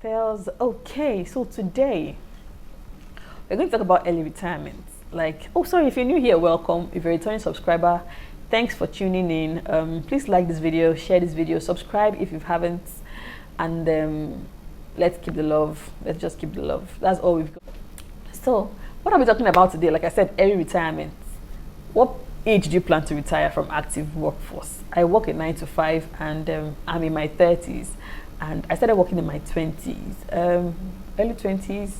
Tales. Okay, so today we're going to talk about early retirement. Like, oh, sorry, if you're new here, welcome. If you're a returning subscriber, thanks for tuning in. Please like this video, share this video, subscribe if you haven't, and let's keep the love. Let's just keep the love. That's all we've got. So, what are we talking about today? Like I said, early retirement. What age do you plan to retire from active workforce? I work a 9 to 5, and I'm in my 30s, and I started working in my 20s, early 20s.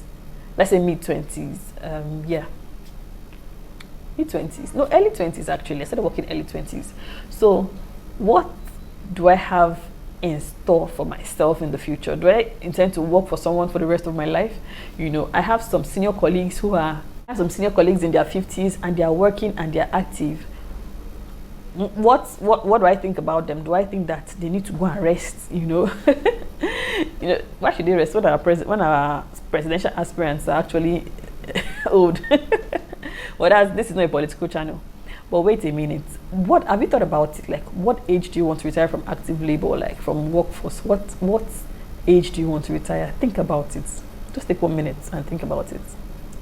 Let's say mid 20s. Yeah, mid 20s. No, early 20s actually. I started working early 20s. So, what do I have in store for myself in the future? Do I intend to work for someone for the rest of my life? You know, I have some senior colleagues in their 50s, and they are working and they are active. What do I think about them? Do I think that they need to go and rest? You know, why should they rest when our presidential aspirants are actually old? Well, this is not a political channel. But wait a minute. What have you thought about it? Like, what age do you want to retire from active labor, like from workforce? What age do you want to retire? Think about it. Just take 1 minute and think about it.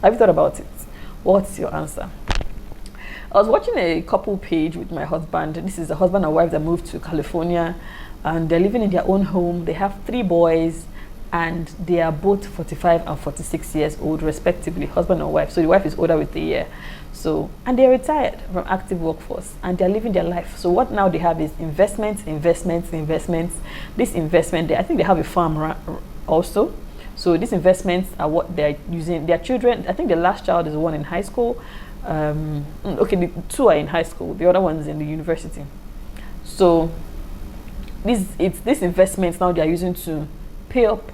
Have you thought about it? What's your answer? I was watching a couple page with my husband. This is a husband and wife that moved to California, and they're living in their own home. They have 3 boys, and they are both 45 and 46 years old, respectively, husband and wife. So the wife is older with a year. So, and they're retired from active workforce, and they're living their life. So what now they have is investments. This investment, I think they have a farm also. So these investments are what they're using. Their children, I think the last child is the one in high school. Okay, the 2 are in high school. The other one's in the university. So this investments now they're using to pay up.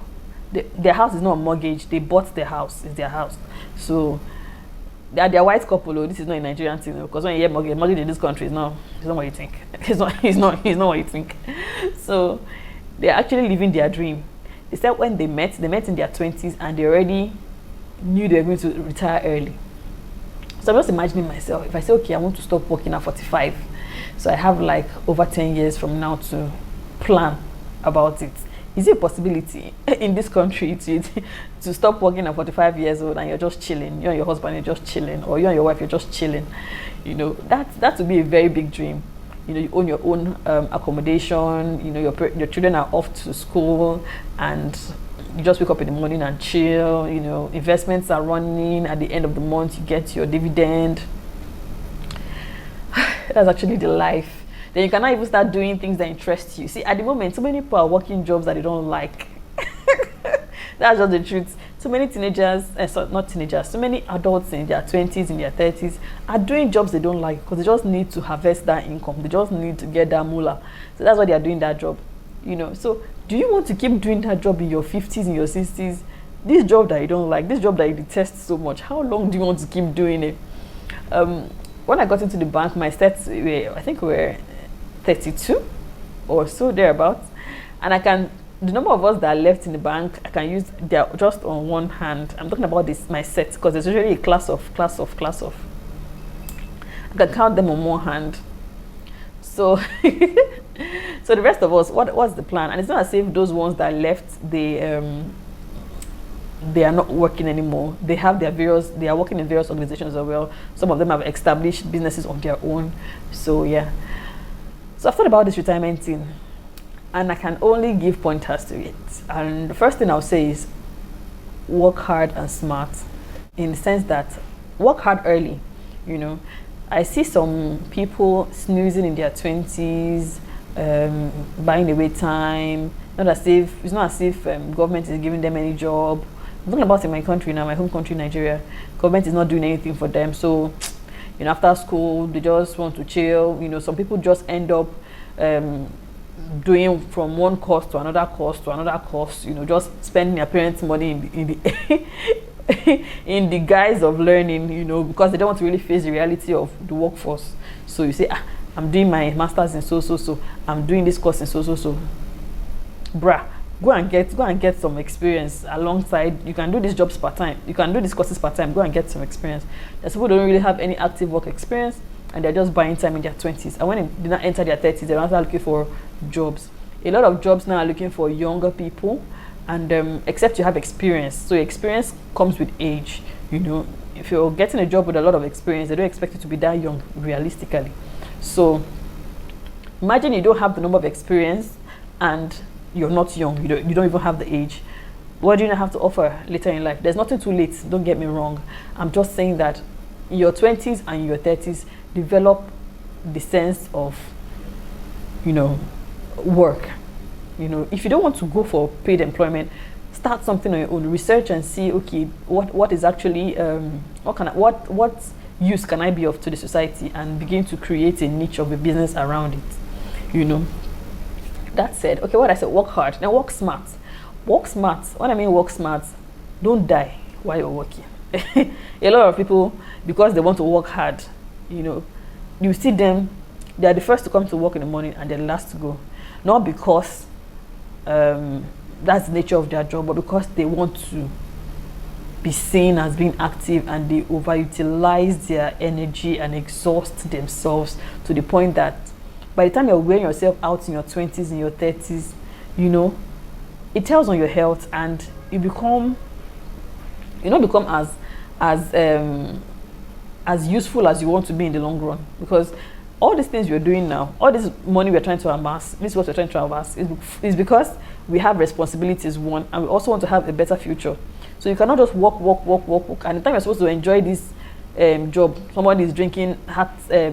Their house is not a mortgage. They bought their house. It's their house. So they're a white couple. This is not a Nigerian thing, because when you hear mortgage in this country, it's not what you think. It's not what you think. So they're actually living their dream. They said when they met in their 20s, and they already knew they were going to retire early. So I'm just imagining myself, if I say, okay, I want to stop working at 45. So I have like over 10 years from now to plan about it. Is it a possibility in this country to stop working at 45 years old and you're just chilling? You and your husband are just chilling, or you and your wife, you're just chilling. You know, that would be a very big dream. You know, you own your own accommodation. You know, your children are off to school, and you just wake up in the morning and chill. You know, investments are running. At the end of the month, you get your dividend. That's actually the life. Then you cannot even start doing things that interest you. See, at the moment, so many people are working jobs that they don't like. That's just the truth. So many teenagers, not teenagers, so many adults in their 20s, in their 30s are doing jobs they don't like, because they just need to harvest that income. They just need to get that moolah. So that's why they are doing that job. You know, so do you want to keep doing that job in your 50s, in your 60s? This job that you don't like, this job that you detest so much, how long do you want to keep doing it? When I got into the bank, my stats I think were 32 or so, thereabouts. And the number of us that are left in the bank, I can use just on one hand. I'm talking about my set, because there's usually a class of. I can count them on one hand. So, so the rest of us, what's the plan? And it's not as if those ones that left, they are not working anymore. They are working in various organizations as well. Some of them have established businesses of their own. So yeah. So I've thought about this retirement thing, and I can only give pointers to it. And the first thing I'll say is work hard and smart, in the sense that work hard early. You know, I see some people snoozing in their 20s, buying away time. It's not as if government is giving them any job. I'm talking about in my country now, my home country, Nigeria. Government is not doing anything for them. So, you know, after school, they just want to chill. You know, some people just end up doing from one course to another course, you know, just spending their parents' money in the in the guise of learning, you know, because they don't want to really face the reality of the workforce. So you say, I'm doing my master's in so, I'm doing this course in so. Bruh, go and get some experience alongside. You can do these jobs part-time, you can do these courses part-time. Go and get some experience. There's people who don't really have any active work experience, and they're just buying time in their 20s, and when they not enter their 30s, they're not looking for jobs. A lot of jobs now are looking for younger people, and except you have experience. So experience comes with age. You know, if you're getting a job with a lot of experience, they don't expect you to be that young realistically. So imagine you don't have the number of experience and you're not young. You don't even have the age. What do you have to offer later in life? There's nothing too late, don't get me wrong. I'm just saying that in your 20s and your 30s, develop the sense of, you know, work. You know, if you don't want to go for paid employment, start something on your own. Research and see, okay, what is actually what use can I be of to the society, and begin to create a niche of a business around it. You know. That said, okay, what I said, work hard. Now work smart. Work smart. When I mean work smart, don't die while you're working. A lot of people, because they want to work hard, you know, you see them, they are the first to come to work in the morning and they're the last to go. Not because that's the nature of their job, but because they want to be seen as being active, and they overutilize their energy and exhaust themselves to the point that by the time you're wearing yourself out in your 20s, in your 30s, you know, it tells on your health, and you don't become as useful as you want to be in the long run. Because all these things you're doing now, all this money we're trying to amass, this is what we're trying to amass, is because we have responsibilities, one, and we also want to have a better future. So you cannot just work, and the time you're supposed to enjoy this job, somebody is drinking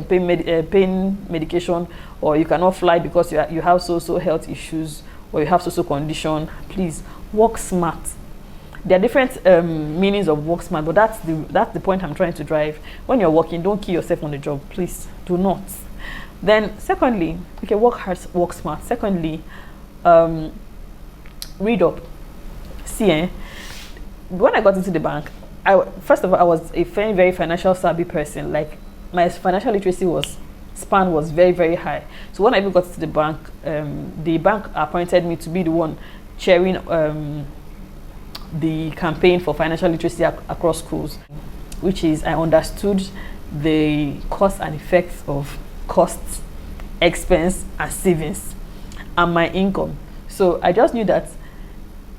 pain medication, or you cannot fly because you have so health issues, or you have so condition. Please work smart. There are different meanings of work smart, but that's the point I'm trying to drive. When you're working, don't kill yourself on the job. Please do not. Then secondly, okay, work hard, work smart. Secondly, read up. See, when I got into the bank, first of all, I was a very, very financial savvy person. Like, my financial literacy span was very, very high. So when I even got to the bank appointed me to be the one chairing the campaign for financial literacy across schools, which is, I understood the cause and effects of costs, expense, and savings, and my income. So I just knew that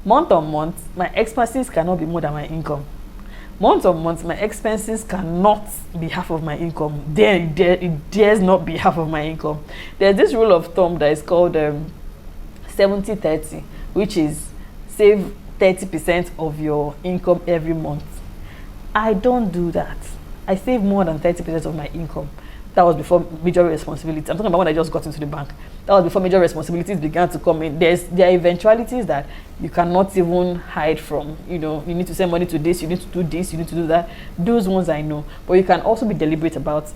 month on month, my expenses cannot be more than my income. Month on month, my expenses cannot be half of my income. It dares not be half of my income. There's this rule of thumb that is called 70-30, which is save 30% of your income every month. I don't do that. I save more than 30% of my income. That was before major responsibilities. I'm talking about when I just got into the bank. That was before major responsibilities began to come in. There are eventualities that you cannot even hide from. You know, you need to send money to this, you need to do this, you need to do that. Those ones I know. But you can also be deliberate about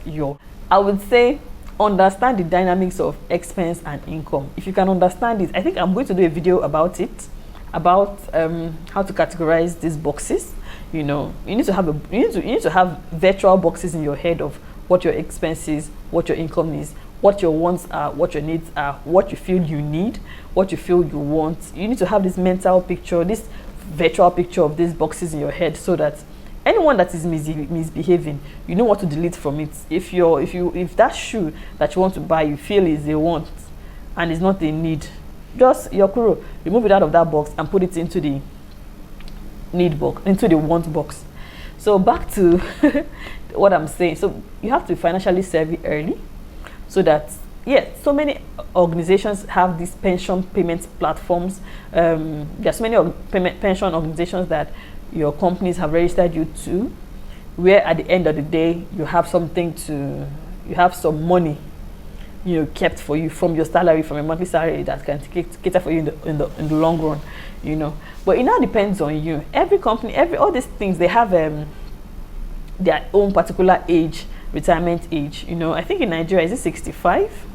I would say, understand the dynamics of expense and income. If you can understand it, I think I'm going to do a video about it, about how to categorize these boxes. You know, you need to have virtual boxes in your head of what your expenses, what your income is, what your wants are, what your needs are, what you feel you need, what you feel you want. You need to have this mental picture, this virtual picture of these boxes in your head, so that anyone that is misbehaving, you know what to delete from it. If that shoe that you want to buy, you feel is a want and is not a need, just remove it out of that box and put it into the need box, into the want box. So back to what I'm saying. So you have to be financially savvy early, so that, so many organizations have these pension payment platforms. There are so many pension organizations that your companies have registered you to, where at the end of the day you have some money, you know, kept for you from your salary, from your monthly salary, that can cater for you in the long run, you know. But it now depends on you. Every company, all these things, they have their own particular retirement age. You know, I think in Nigeria, is it 65?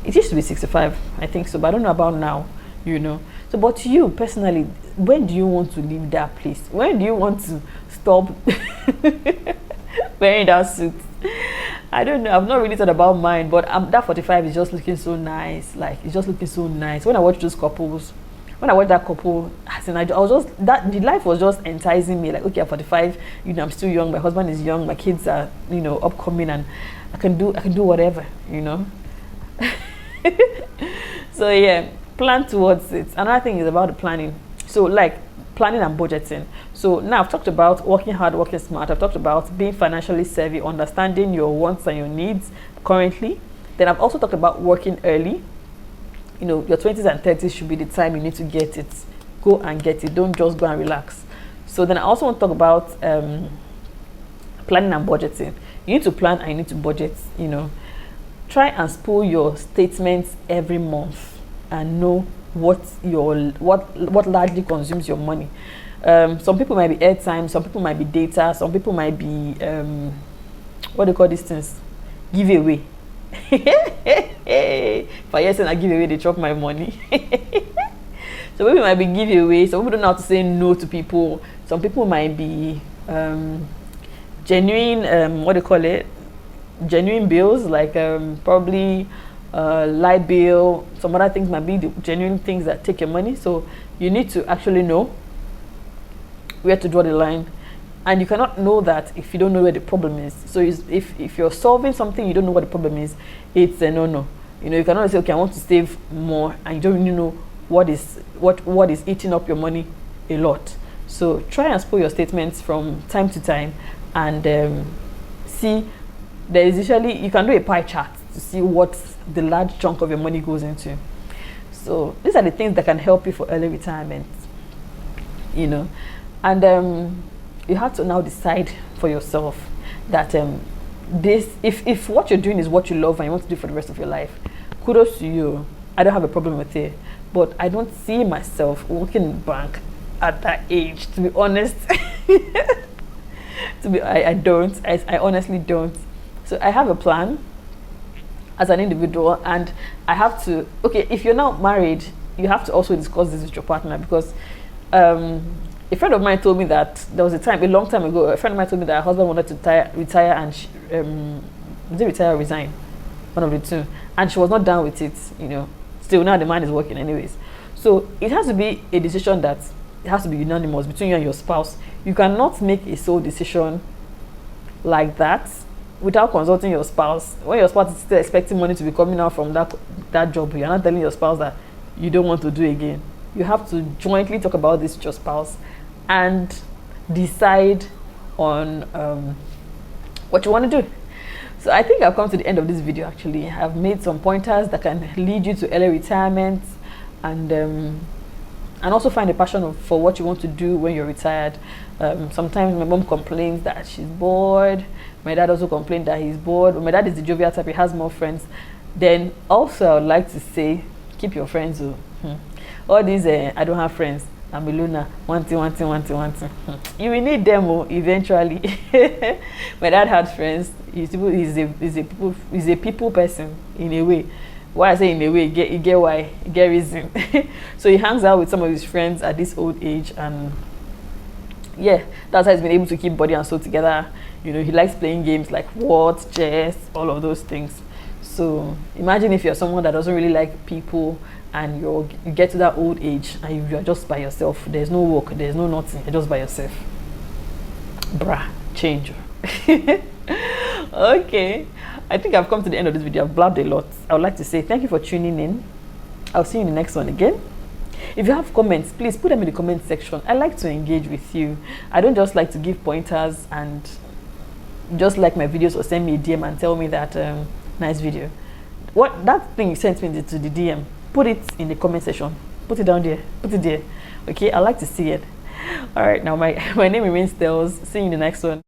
It used to be 65, I think so, but I don't know about now, you know. So, but you personally, when do you want to leave that place? When do you want to stop wearing that suit? I don't know. I've not really thought about mine, but that 45 is just looking so nice. Like, it's just looking so nice. When I watch those couples, when I watched that couple, the life was just enticing me. Like, okay, I'm 45, you know, I'm still young, my husband is young, my kids are, you know, upcoming, and I can do whatever, you know. So yeah, plan towards it. Another thing is about the planning. So like planning and budgeting. So now I've talked about working hard, working smart. I've talked about being financially savvy, understanding your wants and your needs currently. Then I've also talked about working early. You know, your 20s and 30s should be the time you need to get it. Go and get it. Don't just go and relax. So then I also want to talk about planning and budgeting. You need to plan and you need to budget. You know, try and spool your statements every month and know what largely consumes your money. Some people might be airtime, some people might be data, some people might be what do you call these things? Giveaway. If I yes and I give away, they chop my money. So people might be giveaway. Some people don't know how to say no to people. Some people might be genuine. What do you call it? Genuine bills, like probably light bill. Some other things might be the genuine things that take your money. So you need to actually know where to draw the line. And you cannot know that if you don't know where the problem is. So if you're solving something, you don't know what the problem is, it's a no-no. You know, you cannot say, okay, I want to save more, and you don't really know what is eating up your money a lot. So try and spoil your statements from time to time, and see. There is usually, you can do a pie chart to see what the large chunk of your money goes into. So these are the things that can help you for early retirement. You know, and you have to now decide for yourself that if what you're doing is what you love and you want to do for the rest of your life, kudos to you. I don't have a problem with it, but I don't see myself working in the bank at that age, to be honest. I honestly don't. So I have a plan as an individual, and I have to, okay, if you're now married, you have to also discuss this with your partner, because a friend of mine told me that there was a long time ago, a friend of mine told me that her husband wanted to retire and did he retire or resign? One of the two. And she was not down with it, you know. Still, now the man is working anyways. So it has to be a decision that it has to be unanimous between you and your spouse. You cannot make a sole decision like that without consulting your spouse. When your spouse is still expecting money to be coming out from that job, you're not telling your spouse that you don't want to do again. You have to jointly talk about this with your spouse and decide on what you want to do. So I think I've come to the end of this video. Actually, I've made some pointers that can lead you to early retirement, and also find a passion for what you want to do when you're retired. Sometimes my mom complains that she's bored. My dad also complains that he's bored. My dad is the jovial type, he has more friends. Then also I would like to say, keep your friends. All these I don't have friends, I'm a loner, one thing. You will need them eventually. My dad had friends. He's a people person in a way. Why I say in a way, you get why, you get reason. So he hangs out with some of his friends at this old age, and yeah, that's how he's been able to keep body and soul together. You know, he likes playing games like what, chess, all of those things. So imagine if you're someone that doesn't really like people, and you get to that old age and you're just by yourself. There's no work, there's no nothing, you're just by yourself. Bruh, change. Okay, I think I've come to the end of this video. I've blabbed a lot. I would like to say thank you for tuning in. I'll see you in the next one again. If you have comments, please put them in the comment section. I like to engage with you. I don't just like to give pointers and just like my videos or send me a DM and tell me that nice video. What that thing you sent me to the DM, put it in the comment section. Put it down there. Put it there. Okay, I like to see it. All right, now my name remains Stels. See you in the next one.